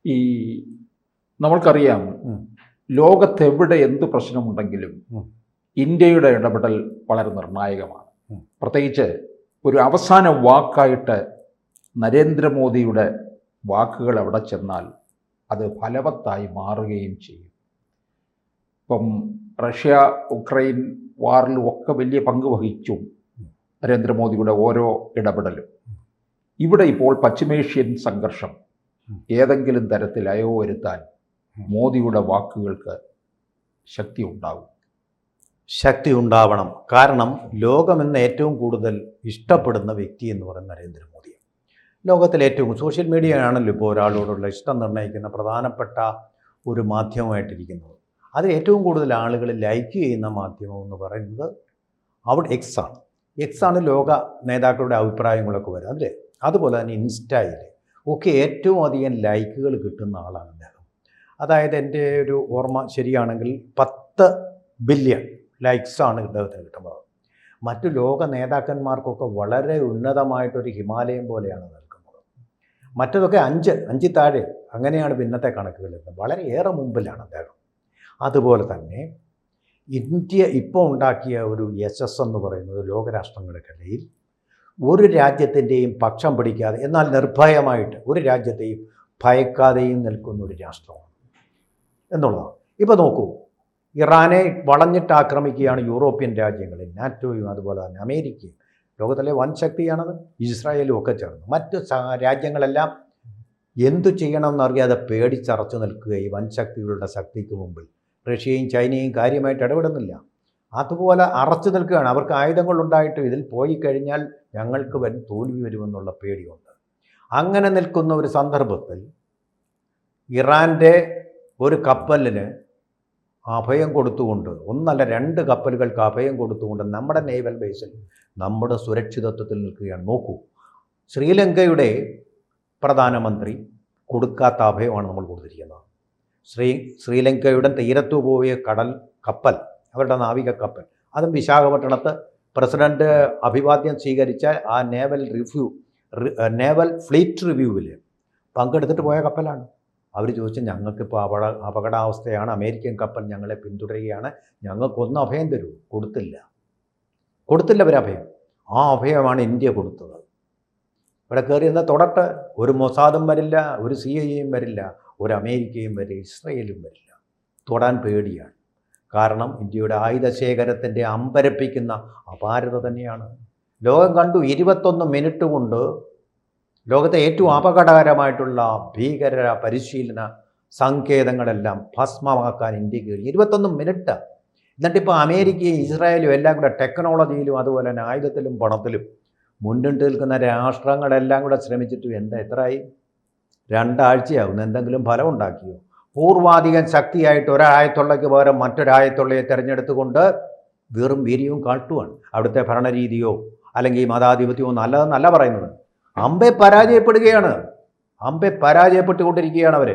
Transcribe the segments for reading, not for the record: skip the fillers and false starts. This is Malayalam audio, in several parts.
ഈ നമ്മൾക്കറിയാം, ഉം. ലോകത്തെവിടെ എന്ത് പ്രശ്നമുണ്ടെങ്കിലും ഉം. ഇന്ത്യയുടെ ഇടപെടൽ വളരെ നിർണായകമാണ്. ഉം. പ്രത്യേകിച്ച് ഒരു അവസാന വാക്കായിട്ട് നരേന്ദ്രമോദിയുടെ വാക്കുകൾ അവിടെ ചെന്നാൽ അത് ഫലവത്തായി മാറുകയും ചെയ്യും. ഇപ്പം റഷ്യ ഉക്രൈൻ വാറിലും ഒക്കെ വലിയ പങ്ക് വഹിച്ചു നരേന്ദ്രമോദിയുടെ ഓരോ ഇടപെടലും. ഇവിടെ ഇപ്പോൾ പശ്ചിമേഷ്യൻ സംഘർഷം ഏതെങ്കിലും തരത്തിൽ അയവ് വരുത്താൻ മോദിയുടെ വാക്കുകൾക്ക് ശക്തി ഉണ്ടാകും. ശക്തി ഉണ്ടാവണം. കാരണം ലോകമെന്ന് ഏറ്റവും കൂടുതൽ ഇഷ്ടപ്പെടുന്ന വ്യക്തി എന്ന് പറയുന്നത് നരേന്ദ്രമോദിയാണ്. ലോകത്തിലെ ഏറ്റവും സോഷ്യൽ മീഡിയ ആണല്ലോ ഇപ്പോൾ ഒരാളോടുള്ള ഇഷ്ടം നിർണ്ണയിക്കുന്ന പ്രധാനപ്പെട്ട ഒരു മാധ്യമമായിട്ടിരിക്കുന്നത്. അത് ഏറ്റവും കൂടുതൽ ആളുകൾ ലൈക്ക് ചെയ്യുന്ന മാധ്യമം എന്ന് പറയുന്നത് അവിടെ എക്സാണ്. എക്സാണ് ലോക നേതാക്കളുടെ അഭിപ്രായങ്ങളൊക്കെ വരും അതിൽ. അതുപോലെ തന്നെ ഇൻസ്റ്റയിൽ ഒക്കെ ഏറ്റവും അധികം ലൈക്കുകൾ കിട്ടുന്ന ആളാണ് അദ്ദേഹം. അതായത് എൻ്റെ ഒരു ഓർമ്മ ശരിയാണെങ്കിൽ 10 ബില്യൺ ലൈക്സാണ് ഇദ്ദേഹത്തിന് കിട്ടുന്നത്. മറ്റു ലോക നേതാക്കന്മാർക്കൊക്കെ വളരെ ഉന്നതമായിട്ടൊരു ഹിമാലയം പോലെയാണ് നിൽക്കുന്നത്. മറ്റതൊക്കെ 5 താഴെ അങ്ങനെയാണ് പിന്നത്തെ കണക്കുകൾ വരുന്നത്. വളരെയേറെ മുമ്പിലാണ് അദ്ദേഹം. അതുപോലെ തന്നെ ഇന്ത്യ ഇപ്പോൾ ഉണ്ടാക്കിയ ഒരു യശസ് എന്ന് പറയുന്നത് ലോകരാഷ്ട്രങ്ങൾക്കിടയിൽ ഒരു രാജ്യത്തിൻ്റെയും പക്ഷം പിടിക്കാതെ എന്നാൽ നിർഭയമായിട്ട് ഒരു രാജ്യത്തെയും ഭയക്കാതെയും നിൽക്കുന്ന ഒരു രാഷ്ട്രമാണ് എന്നുള്ളതാണ്. ഇപ്പോൾ നോക്കൂ, ഇറാനെ വളഞ്ഞിട്ട് ആക്രമിക്കുകയാണ് യൂറോപ്യൻ രാജ്യങ്ങളിൽ, നാറ്റോയും അതുപോലെ തന്നെ അമേരിക്കയും. ലോകത്തിലെ വൻ ശക്തിയാണത്. ഇസ്രായേലും ഒക്കെ ചേർന്ന് മറ്റ് രാജ്യങ്ങളെല്ലാം എന്തു ചെയ്യണമെന്നറിയാതെ പേടിച്ചറച്ചു നിൽക്കുകയും വൻ ശക്തികളുടെ ശക്തിക്ക് മുമ്പിൽ റഷ്യയും ചൈനയും കാര്യമായിട്ട് ഇടപെടുന്നില്ല. അതുപോലെ അറച്ചു നിൽക്കുകയാണ്. അവർക്ക് ആയുധങ്ങളുണ്ടായിട്ടും ഇതിൽ പോയി കഴിഞ്ഞാൽ ഞങ്ങൾക്ക് തോൽവി വരുമെന്നുള്ള പേടിയുണ്ട്. അങ്ങനെ നിൽക്കുന്ന ഒരു സന്ദർഭത്തിൽ ഇറാൻ്റെ ഒരു കപ്പലിന് അഭയം കൊടുത്തുകൊണ്ട്, ഒന്നല്ല 2 കപ്പലുകൾക്ക് അഭയം കൊടുത്തുകൊണ്ട് നമ്മുടെ നേവൽ ബേസിൽ നമ്മുടെ സുരക്ഷിതത്വത്തിൽ നിൽക്കുകയാണ്. നോക്കൂ, ശ്രീലങ്കയുടെ പ്രധാനമന്ത്രി കൊടുക്കാത്ത അഭയമാണ് നമ്മൾ കൊടുത്തിരിക്കുന്നത്. ശ്രീലങ്കയുടെ തീരത്തു പോയ കപ്പൽ, അവരുടെ നാവിക കപ്പൽ, അതും വിശാഖപട്ടണത്ത് പ്രസിഡന്റ് അഭിവാദ്യം സ്വീകരിച്ച ആ നേവൽ ഫ്ലീറ്റ് റിവ്യൂവിൽ പങ്കെടുത്തിട്ട് പോയ കപ്പലാണ്. അവർ ചോദിച്ചു, ഞങ്ങൾക്കിപ്പോൾ അപകടാവസ്ഥയാണ്, അമേരിക്കൻ കപ്പൽ ഞങ്ങളെ പിന്തുടരുകയാണ്, ഞങ്ങൾക്കൊന്ന് അഭയം തരൂ. കൊടുത്തില്ല അവരഭയം. ആ അഭയമാണ് ഇന്ത്യ കൊടുത്തത്. ഇവിടെ കയറി എന്നാൽ തൊടട്ട് ഒരു മൊസാദും വരില്ല, ഒരു CIA വരില്ല, ഒരു അമേരിക്കയും വരില്ല, ഇസ്രയേലും വരില്ല. തൊടാൻ പേടിയാണ്. കാരണം ഇന്ത്യയുടെ ആയുധശേഖരത്തിൻ്റെ അമ്പരപ്പിക്കുന്ന അപാരത തന്നെയാണ്. ലോകം കണ്ടു. 21 മിനിറ്റ് കൊണ്ട് ലോകത്തെ ഏറ്റവും അപകടകരമായിട്ടുള്ള ഭീകര പരിശീലന സങ്കേതങ്ങളെല്ലാം ഭസ്മമാക്കാൻ ഇന്ത്യക്ക് കഴിഞ്ഞു. 21 മിനിറ്റ്. എന്നിട്ടിപ്പോൾ അമേരിക്കയും ഇസ്രായേലും എല്ലാം കൂടെ ടെക്നോളജിയിലും അതുപോലെ തന്നെ ആയുധത്തിലും പണത്തിലും മുന്നിട്ട് നിൽക്കുന്ന രാഷ്ട്രങ്ങളെല്ലാം കൂടെ ശ്രമിച്ചിട്ടും എത്രയായി? 2 ആഴ്ചയാകുന്നു. എന്തെങ്കിലും ഫലം ഉണ്ടാക്കിയോ? പൂർവാധികം ശക്തിയായിട്ട് ഒരായത്തുള്ളയ്ക്ക് പകരം മറ്റൊരായത്തുള്ളയെ തിരഞ്ഞെടുത്തുകൊണ്ട് വെറും വീര്യവും കാട്ടുവാണ്. അവിടുത്തെ ഭരണരീതിയോ അല്ലെങ്കിൽ മതാധിപത്യമോ നല്ലതെന്നല്ല പറയുന്നത്. അമ്പെ പരാജയപ്പെടുകയാണ്. പരാജയപ്പെട്ടുകൊണ്ടിരിക്കുകയാണ് അവർ.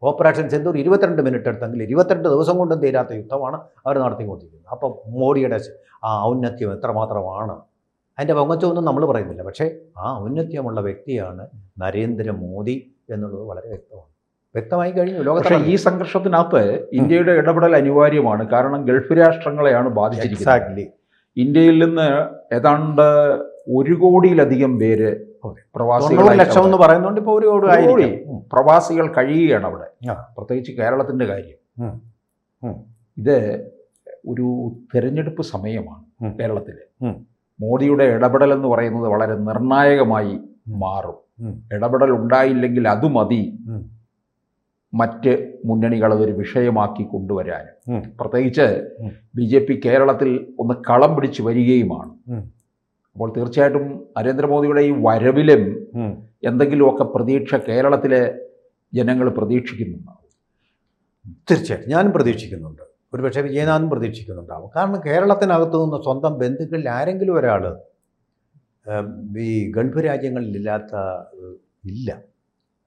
ഓപ്പറേഷൻ സിന്ദൂർ 22 മിനിറ്റ് എടുത്തെങ്കിൽ 22 ദിവസം കൊണ്ടും തീരാത്ത യുദ്ധമാണ് അവർ നടത്തിക്കൊണ്ടിരിക്കുന്നത്. അപ്പം മോഡിയുടെ ആ ഔന്നത്യം എത്രമാത്രമാണ്, അതിൻ്റെ പൊങ്ങച്ചമൊന്നും നമ്മൾ പറയുന്നില്ല. പക്ഷേ ആ ഔന്നത്യമുള്ള വ്യക്തിയാണ് നരേന്ദ്രമോദി എന്നുള്ളത് വളരെ വ്യക്തമായി കഴിഞ്ഞു. പക്ഷേ ഈ സംഘർഷത്തിനകത്ത് ഇന്ത്യയുടെ ഇടപെടൽ അനിവാര്യമാണ്. കാരണം ഗൾഫ് രാഷ്ട്രങ്ങളെയാണ് ബാധിച്ചിരിക്കുന്നത്. എക്സാക്ട്ലി. ഇന്ത്യയിൽ നിന്ന് ഏതാണ്ട് 1 കോടിയിലധികം പേര് പ്രവാസികൾ, 90 ലക്ഷം എന്ന് പറയുന്നുണ്ട്. ഇപ്പോൾ 1 കോടി പ്രവാസികൾ കഴിയുകയാണ് അവിടെ. പ്രത്യേകിച്ച് കേരളത്തിൻ്റെ കാര്യം. ഇത് ഒരു തിരഞ്ഞെടുപ്പ് സമയമാണ് കേരളത്തിൽ. മോദിയുടെ ഇടപെടൽ എന്ന് പറയുന്നത് വളരെ നിർണായകമായി മാറും. ഇടപെടൽ ഉണ്ടായില്ലെങ്കിൽ അത് മതി മറ്റ് മുന്നണികൾ അതൊരു വിഷയമാക്കി കൊണ്ടുവരാനും. പ്രത്യേകിച്ച് BJP കേരളത്തിൽ ഒന്ന് കളം പിടിച്ച് വരികയുമാണ്. അപ്പോൾ തീർച്ചയായിട്ടും നരേന്ദ്രമോദിയുടെ ഈ വരവിലും എന്തെങ്കിലുമൊക്കെ പ്രതീക്ഷ കേരളത്തിലെ ജനങ്ങൾ പ്രതീക്ഷിക്കുന്നുണ്ടാവും. തീർച്ചയായിട്ടും ഞാനും പ്രതീക്ഷിക്കുന്നുണ്ട്. ഒരുപക്ഷെ വിജയനാഥും പ്രതീക്ഷിക്കുന്നുണ്ടാവും. കാരണം കേരളത്തിനകത്തു നിന്ന് സ്വന്തം ബന്ധുക്കളിൽ ആരെങ്കിലും ഒരാൾ ഈ ഗൾഫ് രാജ്യങ്ങളിലില്ലാത്ത ഇല്ല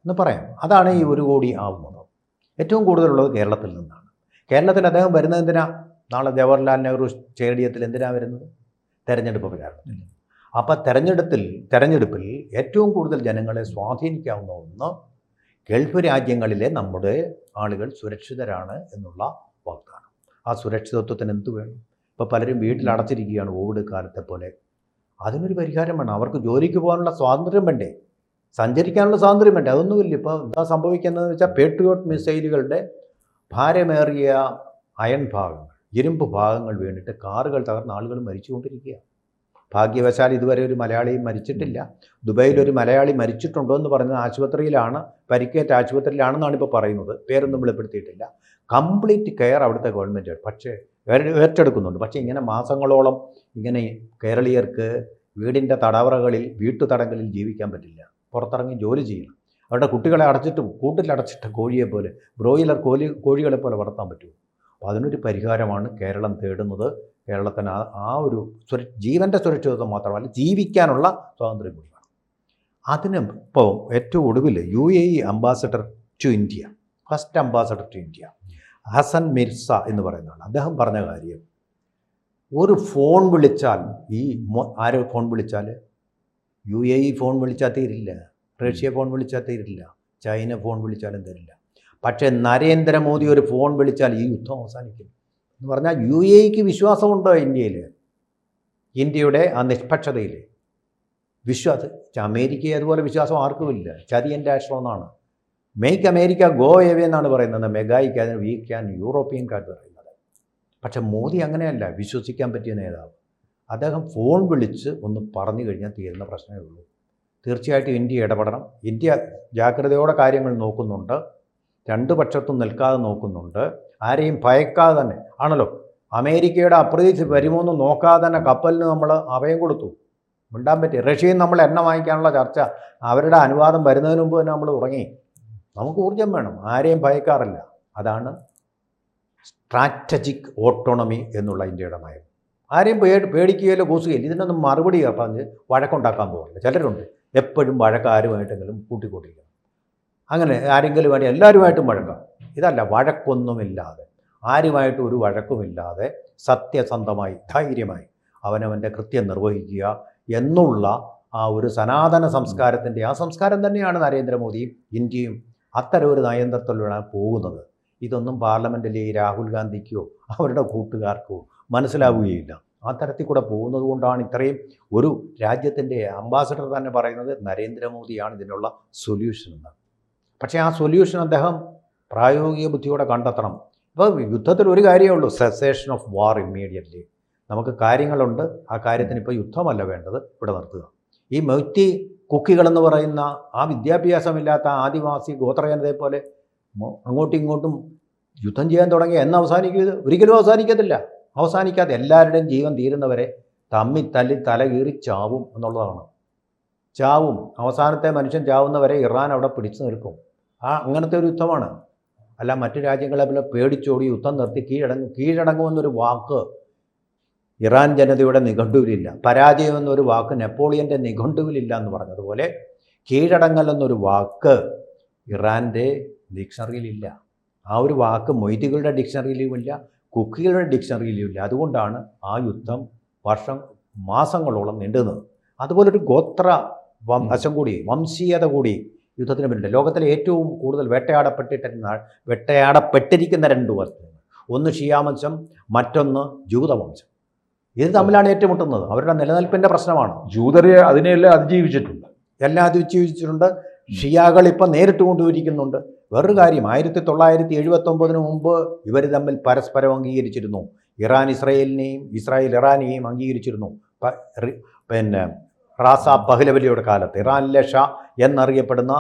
എന്ന് പറയാം. അതാണ് ഈ 1 കോടി ആവുന്നത്. ഏറ്റവും കൂടുതലുള്ളത് കേരളത്തിൽ നിന്നാണ്. കേരളത്തിൽ അദ്ദേഹം വരുന്നത് എന്തിനാ? നാളെ ജവഹർലാൽ നെഹ്റു സ്റ്റേഡിയത്തിൽ എന്തിനാണ് വരുന്നത്? തെരഞ്ഞെടുപ്പ് പ്രചാരണത്തിൽ. അപ്പോൾ തെരഞ്ഞെടുപ്പിൽ ഏറ്റവും കൂടുതൽ ജനങ്ങളെ സ്വാധീനിക്കാവുന്ന ഒന്ന് ഗൾഫ് രാജ്യങ്ങളിലെ നമ്മുടെ ആളുകൾ സുരക്ഷിതരാണ് എന്നുള്ള വാഗ്ദാനം. ആ സുരക്ഷിതത്വത്തിന് എന്ത് വേണം? ഇപ്പോൾ പലരും വീട്ടിൽ അടച്ചിരിക്കുകയാണ് കോവിഡ് കാലത്തെ പോലെ. അതിനൊരു പരിഹാരം വേണം. അവർക്ക് ജോലിക്ക് പോകാനുള്ള സ്വാതന്ത്ര്യം വേണ്ടേ? സഞ്ചരിക്കാനുള്ള സ്വാതന്ത്ര്യം വേണ്ടേ? അതൊന്നുമില്ല. ഇപ്പോൾ എന്താ സംഭവിക്കുന്നതെന്ന് വെച്ചാൽ പേട്രിയോട്ട് മിസൈലുകളുടെ ഭാരമേറിയ അയൺ ഭാഗങ്ങൾ, ഇരുമ്പ് ഭാഗങ്ങൾ വീണിട്ട് കാറുകൾ തകർന്ന ആളുകൾ മരിച്ചുകൊണ്ടിരിക്കുക. ഭാഗ്യവശാൽ ഇതുവരെ ഒരു മലയാളിയും മരിച്ചിട്ടില്ല. ദുബൈയിലൊരു മലയാളി മരിച്ചിട്ടുണ്ടോ എന്ന് പറഞ്ഞത് ആശുപത്രിയിലാണ്, പരിക്കേറ്റ ആശുപത്രിയിലാണെന്നാണ് ഇപ്പോൾ പറയുന്നത്. പേരൊന്നും വെളിപ്പെടുത്തിയിട്ടില്ല. കംപ്ലീറ്റ് കെയർ അവിടുത്തെ ഗവൺമെൻറ് പക്ഷേ ഏറ്റെടുക്കുന്നുണ്ട്. പക്ഷേ ഇങ്ങനെ മാസങ്ങളോളം ഇങ്ങനെ കേരളീയർക്ക് വീടിൻ്റെ തടവറകളിൽ, വീട്ടുതടങ്കലിൽ ജീവിക്കാൻ പറ്റില്ല. പുറത്തിറങ്ങി ജോലി ചെയ്യണം. അവരുടെ കുട്ടികളെ കൂട്ടിലടച്ചിട്ട കോഴിയെ പോലെ, ബ്രോയിലർ കോഴികളെ പോലെ വളർത്താൻ പറ്റുമോ? അപ്പോൾ അതിനൊരു പരിഹാരമാണ് കേരളം തേടുന്നത്. കേരളത്തിന് ആ ഒരു ജീവൻ്റെ സുരക്ഷിതത്വം മാത്രമല്ല, ജീവിക്കാനുള്ള സ്വാതന്ത്ര്യം കൂടി വേണം. അതിന് ഇപ്പോൾ ഏറ്റവും ഒടുവിൽ UAE ambassador to India, first ambassador to India Hasan Mirza എന്ന് പറയുന്നതാണ്. അദ്ദേഹം പറഞ്ഞ കാര്യം, ഒരു ഫോൺ വിളിച്ചാൽ, ആരോ ഫോൺ വിളിച്ചാൽ, UAE ഫോൺ വിളിച്ചാൽ തീരില്ല, റഷ്യ ഫോൺ വിളിച്ചാൽ തീരില്ല, ചൈന ഫോൺ വിളിച്ചാലും തരില്ല. പക്ഷേ നരേന്ദ്രമോദി ഒരു ഫോൺ വിളിച്ചാൽ ഈ യുദ്ധം അവസാനിക്കും എന്ന് പറഞ്ഞാൽ UAEക്ക് വിശ്വാസമുണ്ടോ ഇന്ത്യയിൽ? ഇന്ത്യയുടെ ആ നിഷ്പക്ഷതയിൽ അമേരിക്കയെ അതുപോലെ വിശ്വാസം ആർക്കുമില്ല. ചതിയൻ രാഷ്ട്രമെന്നാണ്. മേക്ക് അമേരിക്ക ഗോ എവേ എന്നാണ് പറയുന്നത്. മെഗായിക്ക് അതിന് വീക്കാൻ യൂറോപ്യൻകാർ പറയുന്നത്. പക്ഷെ മോദി അങ്ങനെയല്ല, വിശ്വസിക്കാൻ പറ്റിയ നേതാവ്. അദ്ദേഹം ഫോൺ വിളിച്ച് ഒന്ന് പറഞ്ഞു കഴിഞ്ഞാൽ തീരുന്ന പ്രശ്നമേ ഉള്ളൂ. തീർച്ചയായിട്ടും ഇന്ത്യ ഇടപെടണം. ഇന്ത്യ ജാഗ്രതയോടെ കാര്യങ്ങൾ നോക്കുന്നുണ്ട്. രണ്ടു പക്ഷത്തും നിൽക്കാതെ നോക്കുന്നുണ്ട്. ആരെയും ഭയക്കാതെ തന്നെ ആണല്ലോ. അമേരിക്കയുടെ അപ്രതീക്ഷിച്ച് വരുമോയെന്ന് നോക്കാതെ തന്നെ കപ്പലിന് നമ്മൾ അഭയം കൊടുത്തു. മിണ്ടാൻ പറ്റി. റഷ്യയിൽ നമ്മൾ എണ്ണ വാങ്ങിക്കാനുള്ള ചർച്ച, അവരുടെ അനുവാദം വരുന്നതിന് മുമ്പ് തന്നെ നമ്മൾ തുടങ്ങി. നമുക്ക് ഊർജം വേണം, ആരെയും ഭയക്കാറില്ല. അതാണ് സ്ട്രാറ്റജിക് ഓട്ടോണമി എന്നുള്ള ഇന്ത്യയുടെ നയം. ആരെയും പേടിക്കുകയില്ല, കൂസുകയില്ല. ഇതിനൊന്നും മറുപടി പറഞ്ഞ് വഴക്കുണ്ടാക്കാൻ പോകില്ല. ചിലരുണ്ട് എപ്പോഴും വഴക്കാരുമായിട്ടെങ്കിലും കൂട്ടിക്കൊണ്ടിരിക്കണം. അങ്ങനെ ആരെങ്കിലും വേണ്ടി എല്ലാവരുമായിട്ടും വഴക്കാം. ഇതല്ല, വഴക്കൊന്നുമില്ലാതെ, ആരുമായിട്ടും ഒരു വഴക്കുമില്ലാതെ സത്യസന്ധമായി ധൈര്യമായി അവനവൻ്റെ കൃത്യം നിർവഹിക്കുക എന്നുള്ള ആ ഒരു സനാതന സംസ്കാരത്തിൻ്റെ ആ സംസ്കാരം തന്നെയാണ് നരേന്ദ്രമോദിയും ഇന്ത്യയും അത്തരം ഒരു നയതന്ത്രത്തിലൂടെയാണ് പോകുന്നത്. ഇതൊന്നും പാർലമെൻറ്റിലെ രാഹുൽ ഗാന്ധിക്കോ അവരുടെ കൂട്ടുകാർക്കോ മനസ്സിലാവുകയില്ല. ആ തരത്തിൽ കൂടെ പോകുന്നത് കൊണ്ടാണ് ഇത്രയും ഒരു രാജ്യത്തിൻ്റെ അംബാസഡർ തന്നെ പറയുന്നത് നരേന്ദ്രമോദിയാണ് ഇതിനുള്ള സൊല്യൂഷൻ എന്ന്. പക്ഷേ ആ സൊല്യൂഷൻ അദ്ദേഹം പ്രായോഗിക ബുദ്ധിയോടെ കണ്ടെത്തണം. ഇപ്പോൾ യുദ്ധത്തിൽ ഒരു കാര്യമേ ഉള്ളൂ, സെസേഷൻ ഓഫ് വാർ ഇമ്മീഡിയറ്റ്ലി. നമുക്ക് കാര്യങ്ങളുണ്ട്, ആ കാര്യത്തിന് ഇപ്പോൾ യുദ്ധമല്ല വേണ്ടത്, ഇവിടെ നിർത്തുക. ഈ മൊയ്റ്റി കുക്കികളെന്ന് പറയുന്ന ആ വിദ്യാഭ്യാസമില്ലാത്ത ആദിവാസി ഗോത്രജനതയെ പോലെ അങ്ങോട്ടും ഇങ്ങോട്ടും യുദ്ധം ചെയ്യാൻ തുടങ്ങി എന്ന് അവസാനിക്കുക? ഒരിക്കലും അവസാനിക്കത്തില്ല. അവസാനിക്കാതെ എല്ലാവരുടെയും ജീവൻ തീരുന്നവരെ തല്ലി തലകീറി ചാവും എന്നുള്ളതാണ്. ചാവും. അവസാനത്തെ മനുഷ്യൻ ചാവുന്നവരെ ഇറാൻ അവിടെ പിടിച്ചു നിൽക്കും. അങ്ങനത്തെ ഒരു യുദ്ധമാണ്. അല്ല മറ്റു രാജ്യങ്ങളെ പോലെ പേടിച്ചോടി യുദ്ധം നിർത്തി കീഴടങ്ങുമെന്നൊരു വാക്ക് ഇറാൻ ജനതയുടെ നിഘണ്ടുവിലില്ല. പരാജയം എന്നൊരു വാക്ക് നെപ്പോളിയൻ്റെ നിഘണ്ടുവിലില്ല എന്ന് പറഞ്ഞതുപോലെ കീഴടങ്ങൽ എന്നൊരു വാക്ക് ഇറാൻ്റെ ഡിക്ഷണറിയിലില്ല. ആ ഒരു വാക്ക് മൊയ്റ്റികളുടെ ഡിക്ഷണറിയിലുമില്ല, കുക്കികളുടെ ഡിക്ഷണറിയിലുമില്ല. അതുകൊണ്ടാണ് ആ യുദ്ധം മാസങ്ങളോളം നീണ്ടുന്നത്. അതുപോലൊരു ഗോത്ര വശം കൂടി, വംശീയത കൂടി യുദ്ധത്തിന് പിന്നിലുണ്ട്. ലോകത്തിലെ ഏറ്റവും കൂടുതൽ വേട്ടയാടപ്പെട്ടിരിക്കുന്ന രണ്ട് വംശങ്ങൾ, ഒന്ന് ഷിയാവംശം, മറ്റൊന്ന് ജൂതവംശം. ഇത് തമ്മിലാണ് ഏറ്റുമുട്ടുന്നത്. അവരുടെ നിലനിൽപ്പിൻ്റെ പ്രശ്നമാണ്. ജൂതരെ അതിനെല്ലാം അതിജീവിച്ചിട്ടുണ്ട്. എല്ലാം അതിജീവിച്ചിട്ടുണ്ട്. ഷിയാകൾ ഇപ്പം നേരിട്ട് കൊണ്ടുപോയിരിക്കുന്നുണ്ട്. വേറൊരു കാര്യം, 1979 മുമ്പ് ഇവർ തമ്മിൽ പരസ്പരം അംഗീകരിച്ചിരുന്നു. Iran ഇസ്രായേലിനെയും Israel ഇറാനെയും അംഗീകരിച്ചിരുന്നു. പിന്നെ റാസ പഹ്ലവിയുടെ കാലത്ത്, ഇറാനിലെ ഷാ എന്നറിയപ്പെടുന്ന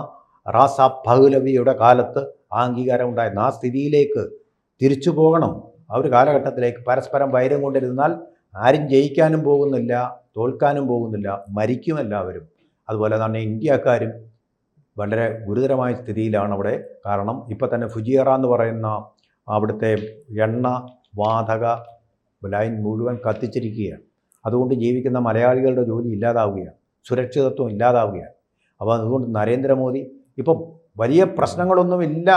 റാസ പഹ്ലവിയുടെ കാലത്ത് ആ അംഗീകാരം ഉണ്ടായിരുന്നു. ആ സ്ഥിതിയിലേക്ക് തിരിച്ചു പോകണം. ആ ഒരു കാലഘട്ടത്തിലേക്ക് പരസ്പരം വൈരം കൊണ്ടിരുന്നാൽ ആരും ജയിക്കാനും പോകുന്നില്ല, തോൽക്കാനും പോകുന്നില്ല, മരിക്കും എല്ലാവരും. അതുപോലെ തന്നെ ഇന്ത്യക്കാരും വളരെ ഗുരുതരമായ സ്ഥിതിയിലാണ് അവിടെ. കാരണം ഇപ്പം തന്നെ ഫുജിയറ എന്ന് പറയുന്ന അവിടുത്തെ എണ്ണ വാതക ലൈൻ മുഴുവൻ കത്തിച്ചിരിക്കുകയാണ്. അതുകൊണ്ട് ജീവിക്കുന്ന മലയാളികളുടെ ജോലി ഇല്ലാതാവുകയാണ്, സുരക്ഷിതത്വം ഇല്ലാതാവുകയാണ്. അപ്പോൾ അതുകൊണ്ട് നരേന്ദ്രമോദി ഇപ്പം വലിയ പ്രശ്നങ്ങളൊന്നുമില്ല,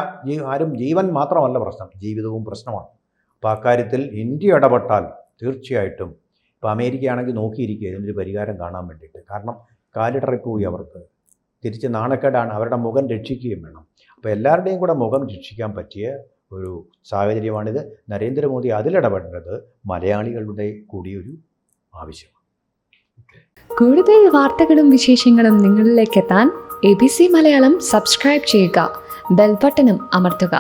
ആരും ജീവൻ മാത്രമല്ല പ്രശ്നം, ജീവിതവും പ്രശ്നമാണ്. അപ്പോൾ അക്കാര്യത്തിൽ ഇന്ത്യ ഇടപെട്ടാൽ തീർച്ചയായിട്ടും, ഇപ്പോൾ അമേരിക്കയാണെങ്കിൽ നോക്കിയിരിക്കുക ഇതിനൊരു പരിഹാരം കാണാൻ വേണ്ടിയിട്ട്. കാരണം കാലിടറി പോയി അവർക്ക്. തിരിച്ച് നാണക്കേടാണ്, അവരുടെ മുഖം രക്ഷിക്കുകയും വേണം. അപ്പോൾ എല്ലാവരുടെയും കൂടെ മുഖം രക്ഷിക്കാൻ പറ്റിയ ഒരു സാഹചര്യമാണിത്. നരേന്ദ്രമോദി അതിലിടപെടേണ്ടത് മലയാളികളുടെ കൂടി ഒരു ആവശ്യമാണ്. കൂടുതൽ വാർത്തകളും വിശേഷങ്ങളും നിങ്ങളിലേക്ക് എത്താൻ ABC മലയാളം സബ്സ്ക്രൈബ് ചെയ്യുക, ബെൽ ബട്ടണും അമർത്തുക.